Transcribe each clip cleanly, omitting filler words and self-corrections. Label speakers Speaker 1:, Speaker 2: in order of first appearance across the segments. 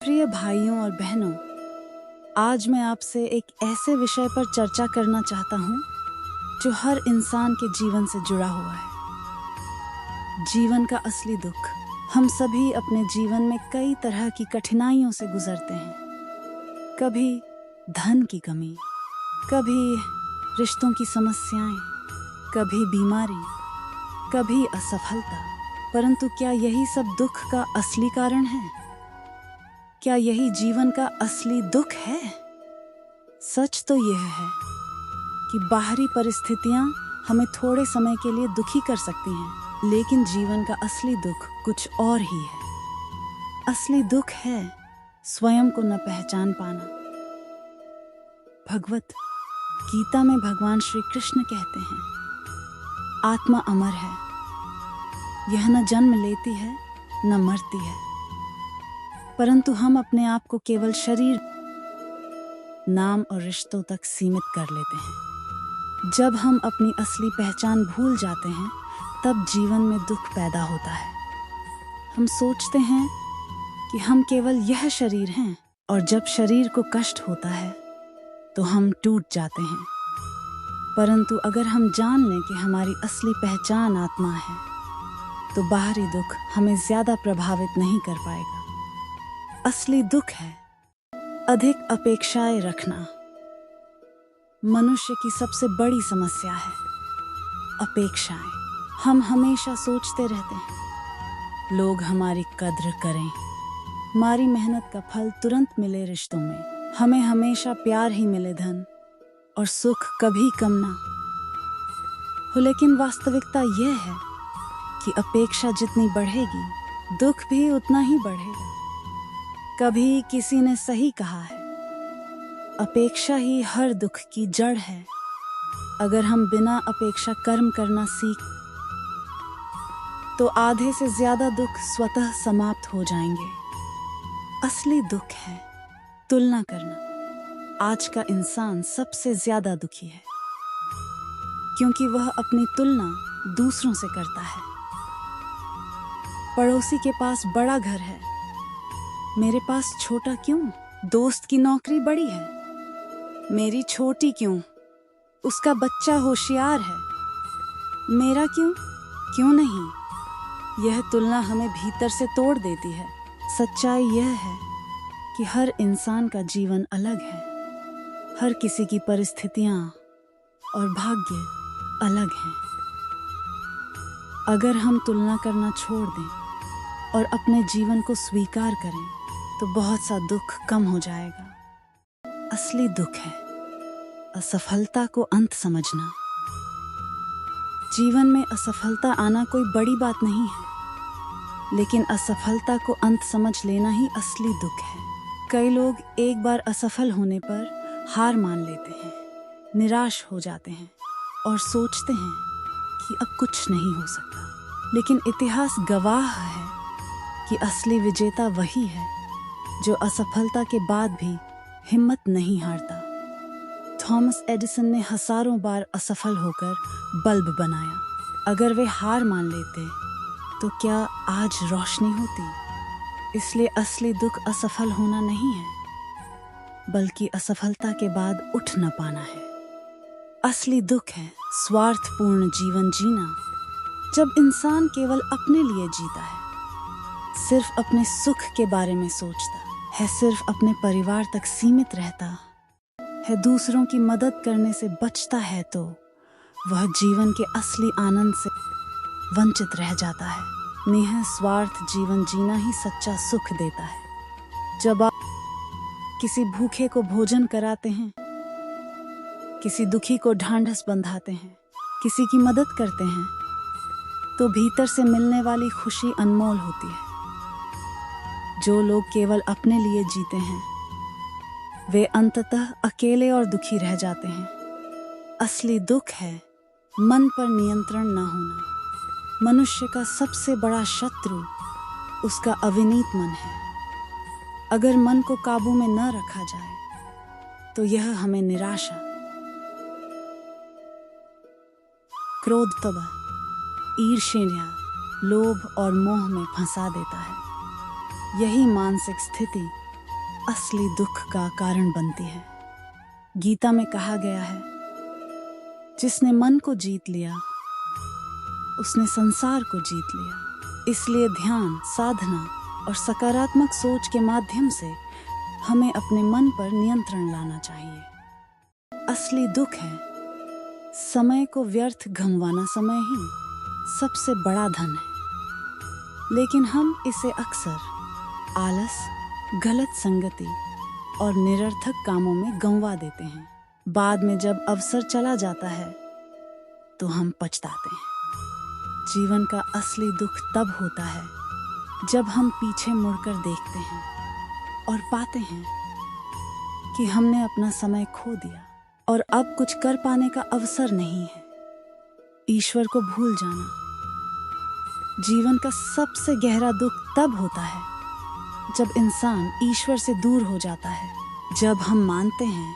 Speaker 1: प्रिय भाइयों और बहनों, आज मैं आपसे एक ऐसे विषय पर चर्चा करना चाहता हूँ जो हर इंसान के जीवन से जुड़ा हुआ है। जीवन का असली दुख। हम सभी अपने जीवन में कई तरह की कठिनाइयों से गुजरते हैं। कभी धन की कमी, कभी रिश्तों की समस्याएं, कभी बीमारी, कभी असफलता। परंतु क्या यही सब दुख का असली कारण है? क्या यही जीवन का असली दुख है? सच तो यह है कि बाहरी परिस्थितियां हमें थोड़े समय के लिए दुखी कर सकती हैं, लेकिन जीवन का असली दुख कुछ और ही है। असली दुख है स्वयं को न पहचान पाना। भगवत गीता में भगवान श्री कृष्ण कहते हैं, आत्मा अमर है, यह न जन्म लेती है न मरती है, परंतु हम अपने आप को केवल शरीर, नाम और रिश्तों तक सीमित कर लेते हैं। जब हम अपनी असली पहचान भूल जाते हैं, तब जीवन में दुख पैदा होता है। हम सोचते हैं कि हम केवल यह शरीर हैं, और जब शरीर को कष्ट होता है तो हम टूट जाते हैं। परंतु अगर हम जान लें कि हमारी असली पहचान आत्मा है, तो बाहरी दुख हमें ज्यादा प्रभावित नहीं कर पाएगा। असली दुख है अधिक अपेक्षाएं रखना। मनुष्य की सबसे बड़ी समस्या है अपेक्षाएं। हम हमेशा सोचते रहते हैं लोग हमारी कद्र करें, हमारी मेहनत का फल तुरंत मिले रिश्तों में, हमें हमेशा प्यार ही मिले, धन और सुख कभी कम ना हो। लेकिन वास्तविकता यह है कि अपेक्षा जितनी बढ़ेगी, दुख भी उतना ही बढ़ेगा। कभी किसी ने सही कहा है, अपेक्षा ही हर दुख की जड़ है। अगर हम बिना अपेक्षा कर्म करना सीख, तो आधे से ज्यादा दुख स्वतः समाप्त हो जाएंगे। असली दुख है तुलना करना। आज का इंसान सबसे ज्यादा दुखी है क्योंकि वह अपनी तुलना दूसरों से करता है। पड़ोसी के पास बड़ा घर है, मेरे पास छोटा क्यों? दोस्त की नौकरी बड़ी है, मेरी छोटी क्यों? उसका बच्चा होशियार है, मेरा क्यों नहीं? यह तुलना हमें भीतर से तोड़ देती है। सच्चाई यह है कि हर इंसान का जीवन अलग है, हर किसी की परिस्थितियां और भाग्य अलग हैं। अगर हम तुलना करना छोड़ दें और अपने जीवन को स्वीकार करें, तो बहुत सा दुख कम हो जाएगा। असली दुख है असफलता को अंत समझना। जीवन में असफलता आना कोई बड़ी बात नहीं है, लेकिन असफलता को अंत समझ लेना ही असली दुख है। कई लोग एक बार असफल होने पर हार मान लेते हैं, निराश हो जाते हैं और सोचते हैं कि अब कुछ नहीं हो सकता। लेकिन इतिहास गवाह है कि असली विजेता वही है जो असफलता के बाद भी हिम्मत नहीं हारता। थॉमस एडिसन ने हजारों बार असफल होकर बल्ब बनाया। अगर वे हार मान लेते तो क्या आज रोशनी होती? इसलिए असली दुख असफल होना नहीं है, बल्कि असफलता के बाद उठ न पाना है। असली दुख है स्वार्थपूर्ण जीवन जीना। जब इंसान केवल अपने लिए जीता है, सिर्फ अपने सुख के बारे में सोचता है, सिर्फ अपने परिवार तक सीमित रहता है, दूसरों की मदद करने से बचता है, तो वह जीवन के असली आनंद से वंचित रह जाता है। निस्वार्थ जीवन जीना ही सच्चा सुख देता है। जब आप किसी भूखे को भोजन कराते हैं, किसी दुखी को ढांढस बंधाते हैं, किसी की मदद करते हैं, तो भीतर से मिलने वाली खुशी अनमोल होती है। जो लोग केवल अपने लिए जीते हैं, वे अंततः अकेले और दुखी रह जाते हैं। असली दुख है मन पर नियंत्रण न होना। मनुष्य का सबसे बड़ा शत्रु उसका अविनीत मन है। अगर मन को काबू में न रखा जाए, तो यह हमें निराशा, क्रोध, ईर्ष्या, लोभ और मोह में फंसा देता है। यही मानसिक स्थिति असली दुख का कारण बनती है। गीता में कहा गया है, जिसने मन को जीत लिया उसने संसार को जीत लिया। इसलिए ध्यान, साधना और सकारात्मक सोच के माध्यम से हमें अपने मन पर नियंत्रण लाना चाहिए। असली दुख है समय को व्यर्थ गंवाना। समय ही सबसे बड़ा धन है, लेकिन हम इसे अक्सर आलस, गलत संगति और निरर्थक कामों में गंवा देते हैं। बाद में जब अवसर चला जाता है तो हम पछताते हैं। जीवन का असली दुख तब होता है जब हम पीछे मुड़कर देखते हैं और पाते हैं कि हमने अपना समय खो दिया और अब कुछ कर पाने का अवसर नहीं है। ईश्वर को भूल जाना जीवन का सबसे गहरा दुख तब होता है जब इंसान ईश्वर से दूर हो जाता है। जब हम मानते हैं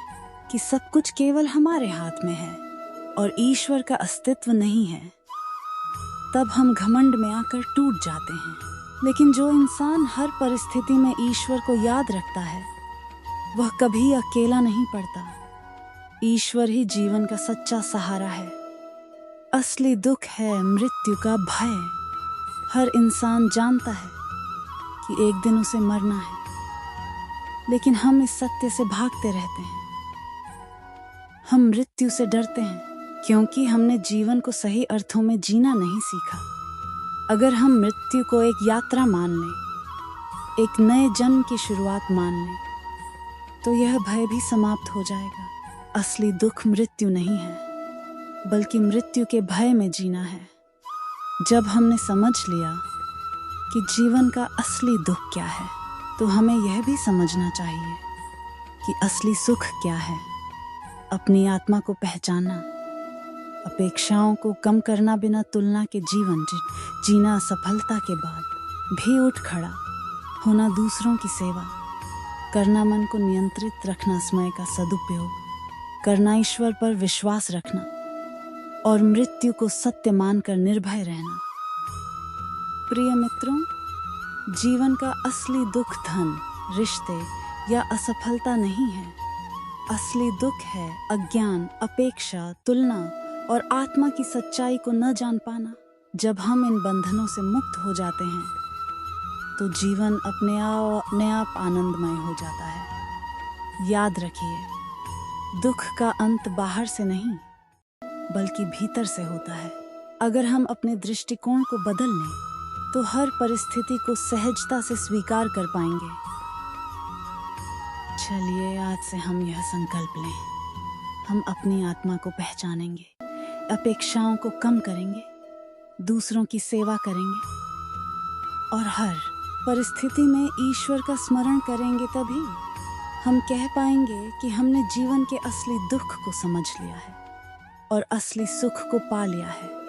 Speaker 1: कि सब कुछ केवल हमारे हाथ में है और ईश्वर का अस्तित्व नहीं है, तब हम घमंड में आकर टूट जाते हैं। लेकिन जो इंसान हर परिस्थिति में ईश्वर को याद रखता है वह कभी अकेला नहीं पड़ता। ईश्वर ही जीवन का सच्चा सहारा है। असली दुख है मृत्यु का भय। हर इंसान जानता है कि एक दिन उसे मरना है, लेकिन हम इस सत्य से भागते रहते हैं। हम मृत्यु से डरते हैं क्योंकि हमने जीवन को सही अर्थों में जीना नहीं सीखा। अगर हम मृत्यु को एक यात्रा मान लें, एक नए जन्म की शुरुआत मान लें, तो यह भय भी समाप्त हो जाएगा। असली दुख मृत्यु नहीं है, बल्कि मृत्यु के भय में जीना है। जब हमने समझ लिया कि जीवन का असली दुख क्या है, तो हमें यह भी समझना चाहिए कि असली सुख क्या है। अपनी आत्मा को पहचानना, अपेक्षाओं को कम करना, बिना तुलना के जीवन जीना, असफलता के बाद भी उठ खड़ा होना, दूसरों की सेवा करना, मन को नियंत्रित रखना, समय का सदुपयोग करना, ईश्वर पर विश्वास रखना और मृत्यु को सत्य मानकर निर्भय रहना। प्रिय मित्रों, जीवन का असली दुख धन, रिश्ते या असफलता नहीं है। असली दुख है अज्ञान, अपेक्षा, तुलना और आत्मा की सच्चाई को न जान पाना। जब हम इन बंधनों से मुक्त हो जाते हैं तो जीवन अपने आप आनंदमय हो जाता है। याद रखिए, दुख का अंत बाहर से नहीं बल्कि भीतर से होता है। अगर हम अपने दृष्टिकोण को बदल लें तो हर परिस्थिति को सहजता से स्वीकार कर पाएंगे। चलिए आज से हम यह संकल्प लें, हम अपनी आत्मा को पहचानेंगे, अपेक्षाओं को कम करेंगे, दूसरों की सेवा करेंगे और हर परिस्थिति में ईश्वर का स्मरण करेंगे। तभी हम कह पाएंगे कि हमने जीवन के असली दुख को समझ लिया है और असली सुख को पा लिया है।